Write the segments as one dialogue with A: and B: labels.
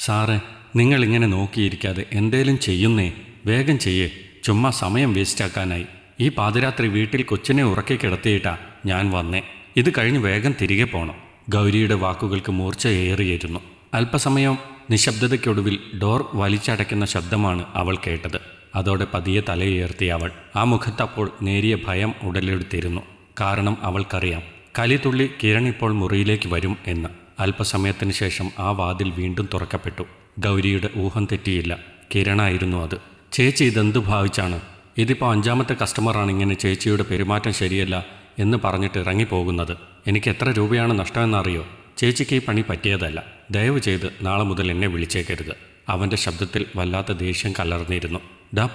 A: സാറേ, നിങ്ങളിങ്ങനെ നോക്കിയിരിക്കാതെ എന്തേലും ചെയ്യുന്നേ, വേഗം ചെയ്യേ. ചുമ്മാ സമയം വേസ്റ്റാക്കാനായി. ഈ പാതിരാത്രി വീട്ടിൽ കൊച്ചിനെ ഉറക്കി കിടത്തിയിട്ടാ ഞാൻ വന്നേ. ഇത് കഴിഞ്ഞ് വേഗം തിരികെ പോണം. ഗൗരിയുടെ വാക്കുകൾക്ക് മൂർച്ചയേറിയിരുന്നു. അല്പസമയം നിശബ്ദതയ്ക്കൊടുവിൽ ഡോർ വലിച്ചടയ്ക്കുന്ന ശബ്ദമാണ് അവൾ കേട്ടത്. അതോടെ പതിയെ തലയുയർത്തിയ അവൾ ആ മുഖത്തപ്പോൾ നേരിയ ഭയം ഉടലെടുത്തിരുന്നു. കാരണം അവൾക്കറിയാം, കലിതുള്ളി കിരൺ ഇപ്പോൾ മുറിയിലേക്ക് വരും എന്ന്. അല്പസമയത്തിന് ശേഷം ആ വാതിൽ വീണ്ടും തുറക്കപ്പെട്ടു. ഗൗരിയുടെ ഊഹം തെറ്റിയില്ല, കിരണായിരുന്നു അത്. ചേച്ചി ഇതെന്തു ഭാവിച്ചാണ്? ഇതിപ്പോൾ 5ാമത്തെ കസ്റ്റമറാണ് ഇങ്ങനെ ചേച്ചിയുടെ പെരുമാറ്റം ശരിയല്ല എന്ന് പറഞ്ഞിട്ട് ഇറങ്ങിപ്പോകുന്നത്. എനിക്ക് എത്ര രൂപയാണ് നഷ്ടമെന്നറിയോ? ചേച്ചിക്ക് ഈ പണി പറ്റിയതല്ല. ദയവ് ചെയ്ത് നാളെ മുതൽ എന്നെ വിളിച്ചേക്കരുത്. അവൻ്റെ ശബ്ദത്തിൽ വല്ലാത്ത ദേഷ്യം കലർന്നിരുന്നു.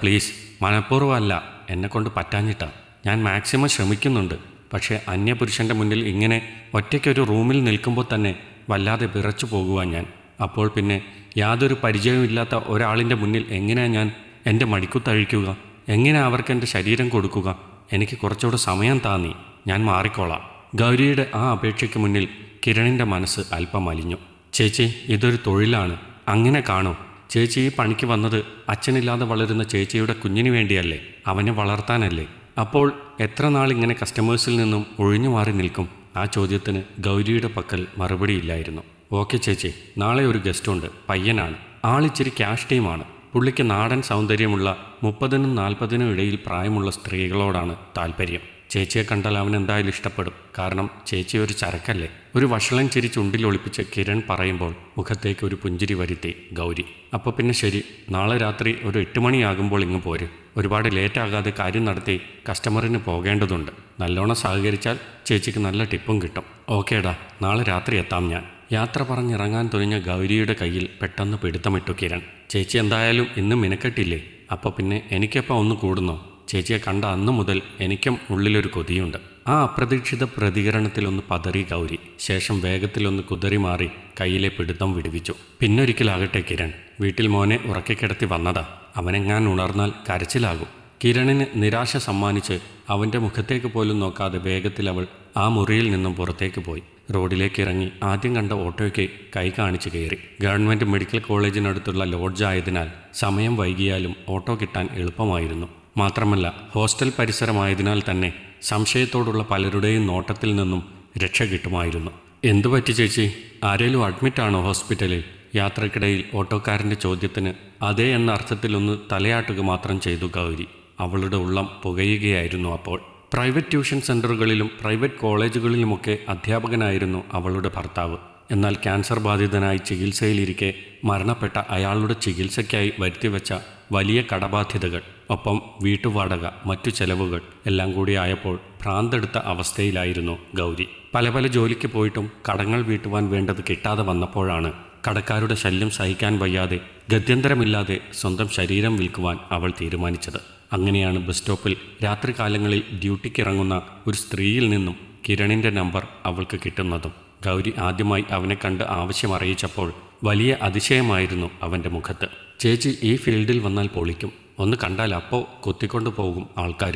A: പ്ലീസ്, മനഃപൂർവ്വമല്ല, എന്നെക്കൊണ്ട് പറ്റാഞ്ഞിട്ടാ. ഞാൻ മാക്സിമം ശ്രമിക്കുന്നുണ്ട്. പക്ഷേ അന്യപുരുഷൻ്റെ മുന്നിൽ ഇങ്ങനെ ഒറ്റയ്ക്കൊരു റൂമിൽ നിൽക്കുമ്പോൾ തന്നെ വല്ലാതെ വിറച്ചു പോകുവാൻ ഞാൻ. അപ്പോൾ പിന്നെ യാതൊരു പരിചയവുമില്ലാത്ത ഒരാളിൻ്റെ മുന്നിൽ എങ്ങനെയാണ് ഞാൻ എൻ്റെ മടിക്കുത്തഴിക്കുക? എങ്ങനെയാണ് അവർക്ക് എൻ്റെ ശരീരം കൊടുക്കുക? എനിക്ക് കുറച്ചുകൂടെ സമയം താന്നി, ഞാൻ മാറിക്കോളാം. ഗൗരിയുടെ ആ അപേക്ഷയ്ക്ക് മുന്നിൽ കിരണിൻ്റെ മനസ്സ് അല്പം അലിഞ്ഞു. ചേച്ചി, ഇതൊരു തൊഴിലാണ്, അങ്ങനെ കാണൂ. ചേച്ചി ഈ പണിക്ക് വന്നത് അച്ഛനില്ലാതെ വളരുന്ന ചേച്ചിയുടെ കുഞ്ഞിന് വേണ്ടിയല്ലേ? അവനെ വളർത്താനല്ലേ? അപ്പോൾ എത്ര നാളിങ്ങനെ കസ്റ്റമേഴ്സിൽ നിന്നും ഒഴിഞ്ഞു മാറി നിൽക്കും? ആ ചോദ്യത്തിന് ഗൗരിയുടെ പക്കൽ മറുപടിയില്ലായിരുന്നു. ഓക്കെ ചേച്ചി, നാളെ ഒരു ഗസ്റ്റുണ്ട്. പയ്യനാണ്. ആളിച്ചിരി ക്യാഷ് ടീമാണ്. പുള്ളിക്ക് നാടൻ സൗന്ദര്യമുള്ള 30നും 40നും ഇടയിൽ പ്രായമുള്ള സ്ത്രീകളോടാണ് താല്പര്യം. ചേച്ചിയെ കണ്ടാൽ അവൻ എന്തായാലും ഇഷ്ടപ്പെടും. കാരണം ചേച്ചി ഒരു ചരക്കല്ലേ. ഒരു വഷളൻ ചിരി ചുണ്ടിൽ ഒളിപ്പിച്ച് കിരൺ പറയുമ്പോൾ മുഖത്തേക്ക് ഒരു പുഞ്ചിരി വരുത്തി ഗൗരി. അപ്പോൾ പിന്നെ ശരി, നാളെ രാത്രി ഒരു 8 മണിയാകുമ്പോൾ ഇങ്ങ് പോര്. ഒരുപാട് ലേറ്റാകാതെ കാര്യം നടത്തി കസ്റ്റമറിന് പോകേണ്ടതുണ്ട്. നല്ലോണം സഹകരിച്ചാൽ ചേച്ചിക്ക് നല്ല ടിപ്പും കിട്ടും. ഓക്കേടാ, നാളെ രാത്രി എത്താം ഞാൻ. യാത്ര പറഞ്ഞിറങ്ങാൻ തുനിഞ്ഞ ഗൗരിയുടെ കയ്യിൽ പെട്ടെന്ന് പിടുത്തമിട്ടു കിരൺ. ചേച്ചി എന്തായാലും ഇന്ന് മിനക്കെട്ടില്ലേ? അപ്പോൾ പിന്നെ എനിക്കെപ്പോൾ ഒന്ന് കൂടുന്നോ? ചേച്ചിയെ കണ്ട അന്നു മുതൽ എനിക്കും ഉള്ളിലൊരു കൊതിയുണ്ട്. ആ അപ്രതീക്ഷിത പ്രതികരണത്തിലൊന്ന് പതറി ഗൗരി. ശേഷം വേഗത്തിലൊന്ന് കുതറി മാറി കയ്യിലെ പിടുത്തം വിടുവിച്ചു. പിന്നൊരിക്കലാകട്ടെ കിരൺ, വീട്ടിൽ മോനെ ഉറക്കിക്കിടത്തി വന്നതാ. അവനെങ്ങാൻ ഉണർന്നാൽ കരച്ചിലാകും. കിരണിന് നിരാശ സമ്മാനിച്ച് അവൻ്റെ മുഖത്തേക്ക് പോലും നോക്കാതെ വേഗത്തിൽ അവൾ ആ മുറിയിൽ നിന്നും പുറത്തേക്ക് പോയി. റോഡിലേക്ക് ഇറങ്ങി ആദ്യം കണ്ട ഓട്ടോയ്ക്ക് കൈ കാണിച്ച് കയറി. ഗവൺമെൻറ് മെഡിക്കൽ കോളേജിനടുത്തുള്ള ലോഡ്ജായതിനാൽ സമയം വൈകിയാലും ഓട്ടോ കിട്ടാൻ എളുപ്പമായിരുന്നു. മാത്രമല്ല ഹോസ്റ്റൽ പരിസരമായതിനാൽ തന്നെ സംശയത്തോടുള്ള പലരുടെയും നോട്ടത്തിൽ നിന്നും രക്ഷ കിട്ടുമായിരുന്നു. എന്തുപറ്റി ചേച്ചി? ആരേലും അഡ്മിറ്റാണോ ഹോസ്പിറ്റലിൽ? യാത്രക്കിടയിൽ ഓട്ടോക്കാരൻ്റെ ചോദ്യത്തിന് അതേ എന്ന അർത്ഥത്തിലൊന്ന് തലയാട്ടുക മാത്രം ചെയ്തു ഗൗരി. അവളുടെ ഉള്ളം പുകയുകയായിരുന്നു അപ്പോൾ. പ്രൈവറ്റ് ട്യൂഷൻ സെൻ്ററുകളിലും പ്രൈവറ്റ് കോളേജുകളിലുമൊക്കെ അധ്യാപകനായിരുന്നു അവളുടെ ഭർത്താവ്. എന്നാൽ ക്യാൻസർ ബാധിതനായി ചികിത്സയിലിരിക്കെ മരണപ്പെട്ട അയാളുടെ ചികിത്സയ്ക്കായി വരുത്തിവെച്ച വലിയ കടബാധ്യതകൾ, ഒപ്പം വീട്ടുവാടക, മറ്റു ചെലവുകൾ എല്ലാം കൂടി ആയപ്പോൾ ഭ്രാന്തെടുത്ത അവസ്ഥയിലായിരുന്നു ഗൗരി. പല ജോലിക്ക് പോയിട്ടും കടങ്ങൾ വീട്ടുവാൻ വേണ്ടത് കിട്ടാതെ വന്നപ്പോഴാണ് കടക്കാരുടെ ശല്യം സഹിക്കാൻ വയ്യാതെ ഗത്യന്തരമില്ലാതെ സ്വന്തം ശരീരം വിൽക്കുവാൻ അവൾ തീരുമാനിച്ചത്. അങ്ങനെയാണ് ബസ് സ്റ്റോപ്പിൽ രാത്രികാലങ്ങളിൽ ഡ്യൂട്ടിക്കിറങ്ങുന്ന ഒരു സ്ത്രീയിൽ നിന്നും കിരണിൻ്റെ നമ്പർ അവൾക്ക് കിട്ടുന്നതും. ഗൗരി ആദ്യമായി അവനെ കണ്ട് ആവശ്യം അറിയിച്ചപ്പോൾ വലിയ അതിശയമായിരുന്നു അവൻ്റെ മുഖത്ത്. ചേച്ചി ഈ ഫീൽഡിൽ വന്നാൽ പൊളിക്കും. ഒന്ന് കണ്ടാൽ അപ്പോൾ കൊത്തിക്കൊണ്ടു പോകും ആൾക്കാർ.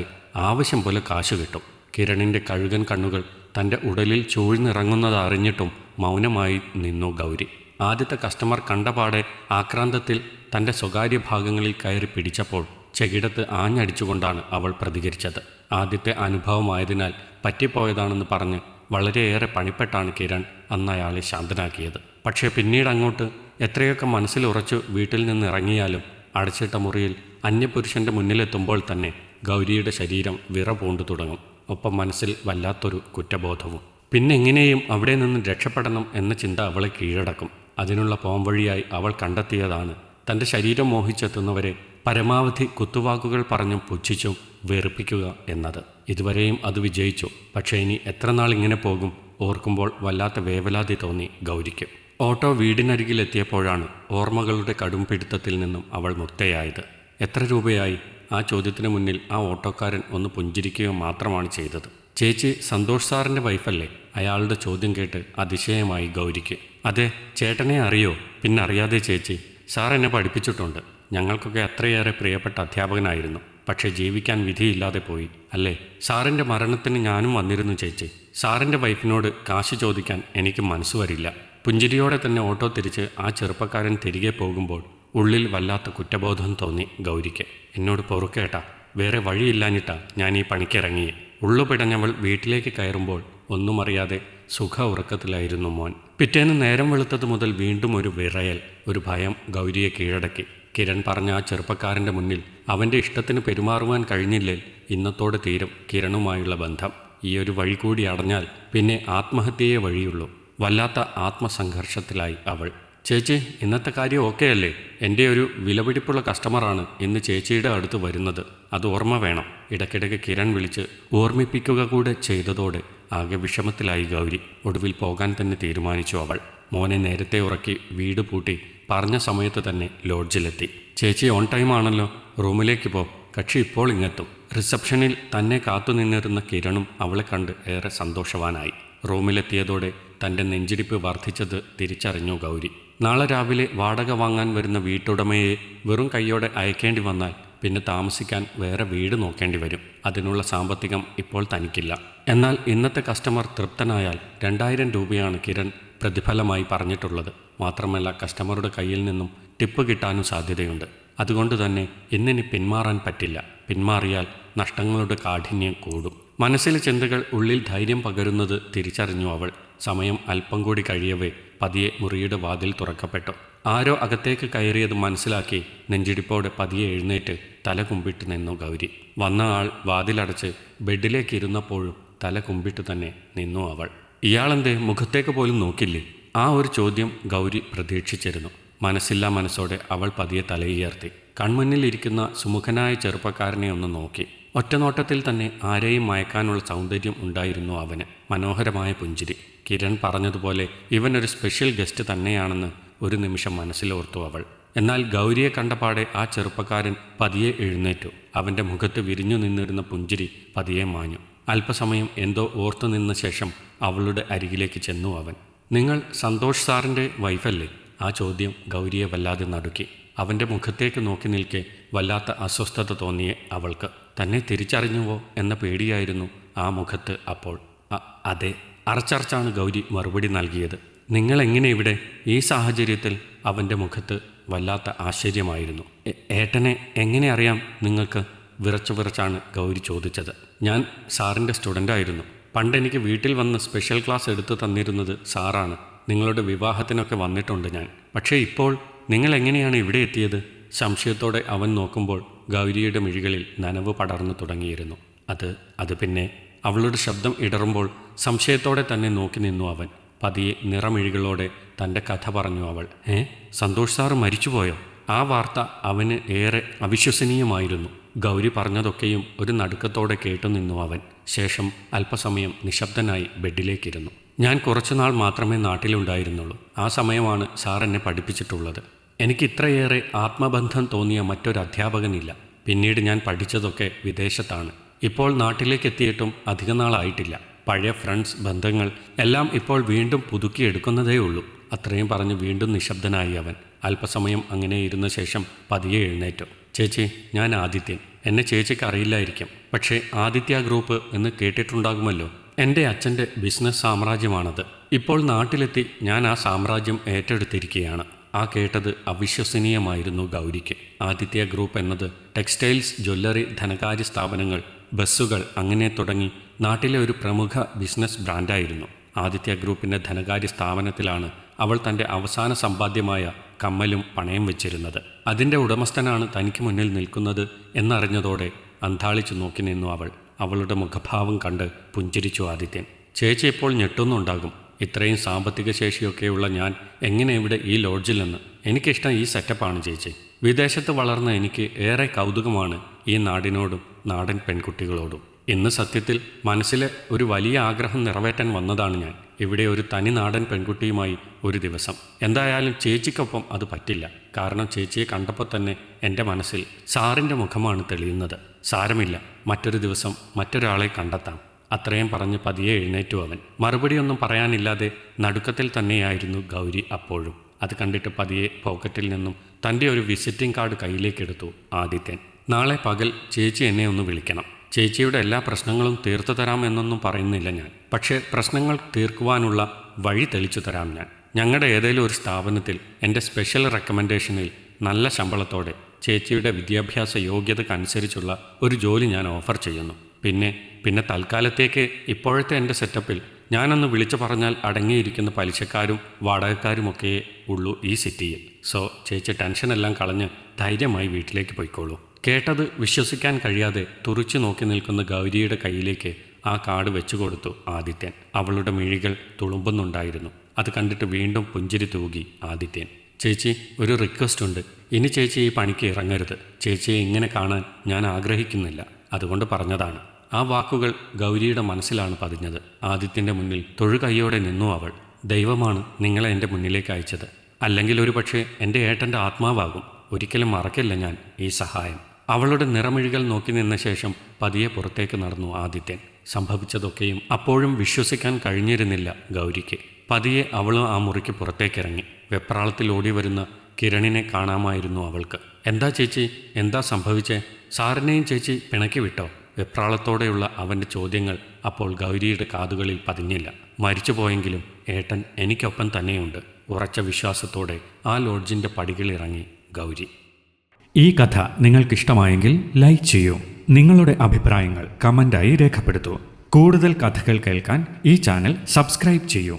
A: ആവശ്യം പോലെ കാശ് കിട്ടും. കിരണിൻ്റെ കഴുകൻ കണ്ണുകൾ തൻ്റെ ഉടലിൽ ചൂഴ്ന്നിറങ്ങുന്നത് അറിഞ്ഞിട്ടും മൗനമായി നിന്നു ഗൗരി. ആദ്യത്തെ കസ്റ്റമർ കണ്ടപാടെ ആക്രാന്തത്തിൽ തൻ്റെ സ്വകാര്യ ഭാഗങ്ങളിൽ കയറി പിടിച്ചപ്പോൾ ചെകിടത്ത് ആഞ്ഞടിച്ചുകൊണ്ടാണ് അവൾ പ്രതികരിച്ചത്. ആദ്യത്തെ അനുഭവമായതിനാൽ പറ്റിപ്പോയതാണെന്ന് പറഞ്ഞ് വളരെയേറെ പണിപ്പെട്ടാണ് കിരൺ അന്നയാളെ ശാന്തനാക്കിയത്. പക്ഷേ പിന്നീട് അങ്ങോട്ട് എത്രയൊക്കെ മനസ്സിലുറച്ചു വീട്ടിൽ നിന്ന് ഇറങ്ങിയാലും അടച്ചിട്ട മുറിയിൽ അന്യപുരുഷൻ്റെ മുന്നിലെത്തുമ്പോൾ തന്നെ ഗൗരിയുടെ ശരീരം വിറ പൂണ്ടു തുടങ്ങും. ഒപ്പം മനസ്സിൽ വല്ലാത്തൊരു കുറ്റബോധവും. പിന്നെ എങ്ങനെയും അവിടെ നിന്ന് രക്ഷപ്പെടണം എന്ന ചിന്ത അവളെ കീഴടക്കും. അതിനുള്ള പോംവഴിയായി അവൾ കണ്ടെത്തിയതാണ് തൻ്റെ ശരീരം മോഹിച്ചെത്തുന്നവരെ പരമാവധി കുത്തുവാക്കുകൾ പറഞ്ഞും പുച്ഛിച്ചും വെറുപ്പിക്കുക എന്നത്. ഇതുവരെയും അത് വിജയിച്ചു. പക്ഷേ ഇനി എത്ര നാൾ ഇങ്ങനെ പോകും? ഓർക്കുമ്പോൾ വല്ലാത്ത വേവലാതി തോന്നി ഗൗരിക്ക്. ഓട്ടോ വീടിനരികിലെത്തിയപ്പോഴാണ് ഓർമ്മകളുടെ കടും പിടുത്തത്തിൽ നിന്നും അവൾ മുക്തയായത്. എത്ര രൂപയായി? ആ ചോദ്യത്തിന് മുന്നിൽ ആ ഓട്ടോക്കാരൻ ഒന്ന് പുഞ്ചിരിക്കുക മാത്രമാണ് ചെയ്തത്. ചേച്ചി സന്തോഷ് സാറിൻ്റെ വൈഫല്ലേ? അയാളുടെ ചോദ്യം കേട്ട് അതിശയമായി ഗൗരിക്ക്. അതെ, ചേട്ടനെ അറിയോ? പിന്നറിയാതെ ചേച്ചി. സാർ എന്നെ പഠിപ്പിച്ചിട്ടുണ്ട്. ഞങ്ങൾക്കൊക്കെ അത്രയേറെ പ്രിയപ്പെട്ട അധ്യാപകനായിരുന്നു. പക്ഷേ ജീവിക്കാൻ വിധിയില്ലാതെ പോയി അല്ലേ? സാറിൻ്റെ മരണത്തിന് ഞാനും വന്നിരുന്നു ചേച്ചി. സാറിൻ്റെ വൈഫിനോട് കാശ് ചോദിക്കാൻ എനിക്ക് മനസ്സ് വരില്ല. പുഞ്ചിരിയോടെ തന്നെ ഓട്ടോ തിരിച്ച് ആ ചെറുപ്പക്കാരൻ തിരികെ പോകുമ്പോൾ ഉള്ളിൽ വല്ലാത്ത കുറ്റബോധം തോന്നി ഗൗരിക്ക്. എന്നോട് പൊറുക്കേട്ടാ, വേറെ വഴിയില്ലാഞ്ഞിട്ടാ ഞാൻ ഈ പണിക്കിറങ്ങിയെ. ഉള്ളുപിടഞ്ഞവൾ വീട്ടിലേക്ക് കയറുമ്പോൾ ഒന്നും അറിയാതെ സുഖ ഉറക്കത്തിലായിരുന്നു മോൻ. പിറ്റേന്ന് നേരം വെളുത്തത് മുതൽ വീണ്ടും ഒരു വിറയൽ, ഒരു ഭയം ഗൗരിയെ കീഴടക്കി. കിരൺ പറഞ്ഞ ആ ചെറുപ്പക്കാരൻ്റെ മുന്നിൽ അവൻ്റെ ഇഷ്ടത്തിന് പെരുമാറുവാൻ കഴിഞ്ഞില്ലേ ഇന്നത്തോടെ തീരും കിരണുമായുള്ള ബന്ധം. ഈ ഒരു വഴി കൂടി അടഞ്ഞാൽ പിന്നെ ആത്മഹത്യയെ വഴിയുള്ളൂ. വല്ലാത്ത ആത്മസംഘർഷത്തിലായി അവൾ. ചേച്ചി, ഇന്നത്തെ കാര്യം ഓക്കെ അല്ലേ? എൻ്റെ ഒരു വിലപിടിപ്പുള്ള കസ്റ്റമറാണ് ഇന്ന് ചേച്ചിയുടെ അടുത്ത് വരുന്നത്, അത് ഓർമ്മ വേണം. ഇടയ്ക്കിടയ്ക്ക് കിരൺ വിളിച്ച് ഓർമ്മിപ്പിക്കുക കൂടെ ചെയ്തതോടെ ആകെ വിഷമത്തിലായി ഗൗരി. ഒടുവിൽ പോകാൻ തന്നെ തീരുമാനിച്ചു അവൾ. മോനെ നേരത്തെ ഉറക്കി വീട് പൂട്ടി പറഞ്ഞ സമയത്ത് തന്നെ ലോഡ്ജിലെത്തി. ചേച്ചി ഓൺ ടൈം ആണല്ലോ, റൂമിലേക്ക് പോ, കക്ഷി ഇപ്പോൾ ഇങ്ങെത്തും. റിസപ്ഷനിൽ തന്നെ കാത്തുനിന്നിരുന്ന കിരണും അവളെ കണ്ട് ഏറെ സന്തോഷവാനായി. റൂമിലെത്തിയതോടെ തൻ്റെ നെഞ്ചിടിപ്പ് വർദ്ധിച്ചത് തിരിച്ചറിഞ്ഞു ഗൗരി. നാളെ രാവിലെ വാടക വാങ്ങാൻ വരുന്ന വീട്ടുടമയെ വെറും കൈയോടെ അയക്കേണ്ടി വന്നാൽ പിന്നെ താമസിക്കാൻ വേറെ വീട് നോക്കേണ്ടി വരും. അതിനുള്ള സാമ്പത്തികം ഇപ്പോൾ തനിക്കില്ല. എന്നാൽ ഇന്നത്തെ കസ്റ്റമർ തൃപ്തനായാൽ 2000 രൂപയാണ് കിരൺ പ്രതിഫലമായി പറഞ്ഞിട്ടുള്ളത്. മാത്രമല്ല കസ്റ്റമറുടെ കയ്യിൽ നിന്നും ടിപ്പ് കിട്ടാനും സാധ്യതയുണ്ട്. അതുകൊണ്ട് തന്നെ ഇന്നിനി പിന്മാറാൻ പറ്റില്ല. പിന്മാറിയാൽ നഷ്ടങ്ങളുടെ കാഠിന്യം കൂടും. മനസ്സിലെ ചിന്തകൾ ഉള്ളിൽ ധൈര്യം പകരുന്നത് തിരിച്ചറിഞ്ഞു അവൾ. സമയം അല്പം കൂടി കഴിയവേ പതിയെ മുറിയുടെ വാതിൽ തുറക്കപ്പെട്ടു. ആരോ അകത്തേക്ക് കയറിയത് മനസ്സിലാക്കി നെഞ്ചിടിപ്പോടെ പതിയെ എഴുന്നേറ്റ് തല കുമ്പിട്ട് നിന്നു ഗൗരി. വന്ന ആൾ വാതിലടച്ച് ബെഡിലേക്ക് ഇരുന്നപ്പോഴും തല കുമ്പിട്ട് തന്നെ നിന്നു അവൾ. ഇയാളെന്തേ മുഖത്തേക്ക് പോലും നോക്കില്ലേ? ആ ഒരു ചോദ്യം ഗൗരി പ്രതീക്ഷിച്ചിരുന്നു. മനസ്സില്ലാ മനസ്സോടെ അവൾ പതിയെ തലയുയർത്തി കൺമുന്നിലിരിക്കുന്ന സുമുഖനായ ചെറുപ്പക്കാരനെ ഒന്ന് നോക്കി. ഒറ്റനോട്ടത്തിൽ തന്നെ ആരെയും മയക്കാനുള്ള സൗന്ദര്യം ഉണ്ടായിരുന്നു അവന്. മനോഹരമായ പുഞ്ചിരി. കിരൺ പറഞ്ഞതുപോലെ ഇവനൊരു സ്പെഷ്യൽ ഗസ്റ്റ് തന്നെയാണെന്ന് ഒരു നിമിഷം മനസ്സിലോർത്തു അവൾ. എന്നാൽ ഗൗരിയെ കണ്ടപാടെ ആ ചെറുപ്പക്കാരൻ പതിയെ എഴുന്നേറ്റു. അവൻ്റെ മുഖത്ത് വിരിഞ്ഞു നിന്നിരുന്ന പുഞ്ചിരി പതിയെ മാഞ്ഞു. അല്പസമയം എന്തോ ഓർത്തു നിന്ന ശേഷം അവളുടെ അരികിലേക്ക് ചെന്നു അവൻ. നിങ്ങൾ സന്തോഷ് സാറിൻ്റെ വൈഫല്ലേ? ആ ചോദ്യം ഗൗരിയെ വല്ലാതെ നടുക്കി. അവൻ്റെ മുഖത്തേക്ക് നോക്കി നിൽക്കെ വല്ലാത്ത അസ്വസ്ഥത തോന്നിയേ അവൾക്ക്. തന്നെ തിരിച്ചറിഞ്ഞുവോ എന്ന പേടിയായിരുന്നു ആ മുഖത്ത് അപ്പോൾ. അതെ, അറച്ചറച്ചാണ് ഗൗരി മറുപടി നൽകിയത്. നിങ്ങളെങ്ങനെ ഇവിടെ ഈ സാഹചര്യത്തിൽ? അവൻ്റെ മുഖത്ത് വല്ലാത്ത ആശ്ചര്യമായിരുന്നു. ഏട്ടനെ എങ്ങനെ അറിയാം നിങ്ങൾക്ക്? വിറച്ചാണ് ഗൗരി ചോദിച്ചത്. ഞാൻ സാറിൻ്റെ സ്റ്റുഡൻ്റായിരുന്നു. പണ്ടെനിക്ക് വീട്ടിൽ വന്ന് സ്പെഷ്യൽ ക്ലാസ് എടുത്തു തന്നിരുന്നത് സാറാണ്. നിങ്ങളുടെ വിവാഹത്തിനൊക്കെ വന്നിട്ടുണ്ട് ഞാൻ. പക്ഷേ ഇപ്പോൾ നിങ്ങൾ എങ്ങനെയാണ് ഇവിടെ എത്തിയത്? സംശയത്തോടെ അവൻ നോക്കുമ്പോൾ ഗൗരിയുടെ മിഴികളിൽ നനവ് പടർന്നു തുടങ്ങിയിരുന്നു. അത് പിന്നെ അവളുടെ ശബ്ദം ഇടറുമ്പോൾ സംശയത്തോടെ തന്നെ നോക്കി നിന്നു അവൻ. പതിയെ നിറമിഴികളോടെ തൻ്റെ കഥ പറഞ്ഞു അവൾ. സന്തോഷ് സാറ് മരിച്ചുപോയോ? ആ വാർത്ത അവന് ഏറെ അവിശ്വസനീയമായിരുന്നു. ഗൗരി പറഞ്ഞതൊക്കെയും ഒരു നടുക്കത്തോടെ കേട്ടു നിന്നു അവൻ. ശേഷം അല്പസമയം നിശബ്ദനായി ബെഡിലേക്കിരുന്നു. ഞാൻ കുറച്ചുനാൾ മാത്രമേ നാട്ടിലുണ്ടായിരുന്നുള്ളൂ. ആ സമയമാണ് സാർ എന്നെ പഠിപ്പിച്ചിട്ടുള്ളത്. എനിക്ക് ഇത്രയേറെ ആത്മബന്ധം തോന്നിയ മറ്റൊരു അധ്യാപകനില്ല. പിന്നീട് ഞാൻ പഠിച്ചതൊക്കെ വിദേശത്താണ്. ഇപ്പോൾ നാട്ടിലേക്ക് എത്തിയിട്ടും അധികനാളായിട്ടില്ല. പഴയ ഫ്രണ്ട്സ്, ബന്ധങ്ങൾ എല്ലാം ഇപ്പോൾ വീണ്ടും പുതുക്കിയെടുക്കുന്നതേ ഉള്ളൂ. അത്രയും പറഞ്ഞ് വീണ്ടും നിശബ്ദനായി അവൻ. അല്പസമയം അങ്ങനെ ഇരുന്ന ശേഷം പതിയെ എഴുന്നേറ്റു. ചേച്ചി, ഞാൻ ആദിത്യൻ. എന്നെ ചേച്ചിക്ക് അറിയില്ലായിരിക്കും. പക്ഷേ ആദിത്യ ഗ്രൂപ്പ് എന്ന് കേട്ടിട്ടുണ്ടാകുമല്ലോ. എൻ്റെ അച്ഛൻ്റെ ബിസിനസ് സാമ്രാജ്യമാണത്. ഇപ്പോൾ നാട്ടിലെത്തി ഞാൻ ആ സാമ്രാജ്യം ഏറ്റെടുത്തിരിക്കുകയാണ്. ആ കേട്ടത് അവിശ്വസനീയമായിരുന്നു ഗൗരിക്ക്. ആദിത്യ ഗ്രൂപ്പ് എന്നത് ടെക്സ്റ്റൈൽസ്, ജ്വല്ലറി, ധനകാര്യ സ്ഥാപനങ്ങൾ, ബസ്സുകൾ അങ്ങനെ തുടങ്ങി നാട്ടിലെ ഒരു പ്രമുഖ ബിസിനസ് ബ്രാൻഡായിരുന്നു. ആദിത്യ ഗ്രൂപ്പിൻ്റെ ധനകാര്യ സ്ഥാപനത്തിലാണ് അവൾ തൻ്റെ അവസാന സമ്പാദ്യമായ കമ്മലും പണയം വെച്ചിരുന്നത്. അതിൻ്റെ ഉടമസ്ഥനാണ് തനിക്ക് മുന്നിൽ നിൽക്കുന്നത് എന്നറിഞ്ഞതോടെ അന്താളിച്ചു നോക്കി നിന്നു അവൾ. അവളുടെ മുഖഭാവം കണ്ട് പുഞ്ചിരിച്ചു ആദിത്യൻ. ചേച്ചി ഇപ്പോൾ ഞെട്ടുന്നുണ്ടാകും. ഇത്രയും സാമ്പത്തിക ശേഷിയൊക്കെയുള്ള ഞാൻ എങ്ങനെ ഇവിടെ ഈ ലോഡ്ജിലെന്ന്? എനിക്കിഷ്ടം ഈ സെറ്റപ്പാണ് ചേച്ചി. വിദേശത്ത് വളർന്ന എനിക്ക് ഏറെ കൗതുകമാണ് ഈ നാടിനോടും നാടൻ പെൺകുട്ടികളോടും. ഇന്ന് സത്യത്തിൽ മനസ്സിലെ ഒരു വലിയ ആഗ്രഹം നിറവേറ്റാൻ വന്നതാണ് ഞാൻ. ഇവിടെ ഒരു തനി നാടൻ പെൺകുട്ടിയുമായി ഒരു ദിവസം. എന്തായാലും ചേച്ചിക്കൊപ്പം അത് പറ്റില്ല. കാരണം ചേച്ചിയെ കണ്ടപ്പോൾ തന്നെ എൻ്റെ മനസ്സിൽ സാറിൻ്റെ മുഖമാണ് തെളിയുന്നത്. സാരമില്ല, മറ്റൊരു ദിവസം മറ്റൊരാളെ കണ്ടെത്താം. അത്രയും പറഞ്ഞ് പതിയെ എഴുന്നേറ്റു അവൻ. മറുപടിയൊന്നും പറയാനില്ലാതെ നടുക്കത്തിൽ തന്നെയായിരുന്നു ഗൗരി അപ്പോഴും. അത് കണ്ടിട്ട് പതിയെ പോക്കറ്റിൽ നിന്നും തൻ്റെ ഒരു വിസിറ്റിംഗ് കാർഡ് കയ്യിലേക്കെടുത്തു ആദിത്യൻ. നാളെ പകൽ ചേച്ചി എന്നെ ഒന്ന് വിളിക്കണം. ചേച്ചിയുടെ എല്ലാ പ്രശ്നങ്ങളും തീർത്തു തരാം എന്നൊന്നും പറയുന്നില്ല ഞാൻ. പക്ഷേ പ്രശ്നങ്ങൾ തീർക്കുവാനുള്ള വഴി തെളിച്ചു തരാം ഞാൻ. ഞങ്ങളുടെ ഏതെങ്കിലും ഒരു സ്ഥാപനത്തിൽ എൻ്റെ സ്പെഷ്യൽ റെക്കമെൻഡേഷനിൽ നല്ല ശമ്പളത്തോടെ ചേച്ചിയുടെ വിദ്യാഭ്യാസ യോഗ്യതക്കനുസരിച്ചുള്ള ഒരു ജോലി ഞാൻ ഓഫർ ചെയ്യുന്നു. പിന്നെ തൽക്കാലത്തേക്ക് ഇപ്പോഴത്തെ എൻ്റെ സെറ്റപ്പിൽ ഞാനൊന്ന് വിളിച്ചു പറഞ്ഞാൽ അടങ്ങിയിരിക്കുന്ന പലിശക്കാരും വാടകക്കാരുമൊക്കെ ഉള്ളൂ ഈ സിറ്റിയിൽ. സോ ചേച്ചി ടെൻഷനെല്ലാം കളഞ്ഞ് ധൈര്യമായി വീട്ടിലേക്ക് പോയിക്കോളൂ. കേട്ടത് വിശ്വസിക്കാൻ കഴിയാതെ തുറിച്ചു നോക്കി നിൽക്കുന്ന ഗൗരിയുടെ കയ്യിലേക്ക് ആ കാർഡ് വെച്ചു കൊടുത്തു ആദിത്യൻ. അവളുടെ മിഴികൾ തുളുമ്പുന്നുണ്ടായിരുന്നു. അത് കണ്ടിട്ട് വീണ്ടും പുഞ്ചിരി തൂകി ആദിത്യൻ. ചേച്ചി, ഒരു റിക്വസ്റ്റ് ഉണ്ട്. ഇനി ചേച്ചി ഈ പണിക്ക് ഇറങ്ങരുത്. ചേച്ചിയെ ഇങ്ങനെ കാണാൻ ഞാൻ ആഗ്രഹിക്കുന്നില്ല. അതുകൊണ്ട് പറഞ്ഞതാണ്. ആ വാക്കുകൾ ഗൗരിയുടെ മനസ്സിലാണ് പതിഞ്ഞത്. ആദിത്യൻ്റെ മുന്നിൽ തൊഴുകൈയോടെ നിന്നു അവൾ. ദൈവമാണ് നിങ്ങളെ എൻ്റെ മുന്നിലേക്ക് അയച്ചത്. അല്ലെങ്കിൽ ഒരു പക്ഷേ എൻ്റെ ഏട്ടൻ്റെ ആത്മാവാകും. ഒരിക്കലും മറക്കില്ല ഞാൻ ഈ സഹായം. അവളുടെ നിറമിഴികൾ നോക്കി നിന്ന ശേഷം പതിയെ പുറത്തേക്ക് നടന്നു ആദിത്യൻ. സംഭവിച്ചതൊക്കെയും അപ്പോഴും വിശ്വസിക്കാൻ കഴിഞ്ഞിരുന്നില്ല ഗൗരിക്ക്. പതിയെ അവളും ആ മുറിക്ക് പുറത്തേക്കിറങ്ങി. വെപ്രാളത്തിൽ ഓടി വരുന്ന കിരണിനെ കാണാമായിരുന്നു അവൾക്ക്. എന്താ ചേച്ചി, എന്താ സംഭവിച്ചേ? സാറിനെയും ചേച്ചി പിണക്കി വിട്ടോ? വെപ്രാളത്തോടെയുള്ള അവൻ്റെ ചോദ്യങ്ങൾ അപ്പോൾ ഗൗരിയുടെ കാതുകളിൽ പതിഞ്ഞില്ല. മരിച്ചുപോയെങ്കിലും ഏട്ടൻ എനിക്കൊപ്പം തന്നെയുണ്ട്. ഉറച്ച വിശ്വാസത്തോടെ ആ ലോഡ്ജിൻ്റെ പടികളിറങ്ങി ഗൗരി.
B: ഈ കഥ നിങ്ങൾക്കിഷ്ടമായെങ്കിൽ ലൈക്ക് ചെയ്യൂ. നിങ്ങളുടെ അഭിപ്രായങ്ങൾ കമൻ്റായി രേഖപ്പെടുത്തൂ. കൂടുതൽ കഥകൾ കേൾക്കാൻ ഈ ചാനൽ സബ്സ്ക്രൈബ് ചെയ്യൂ.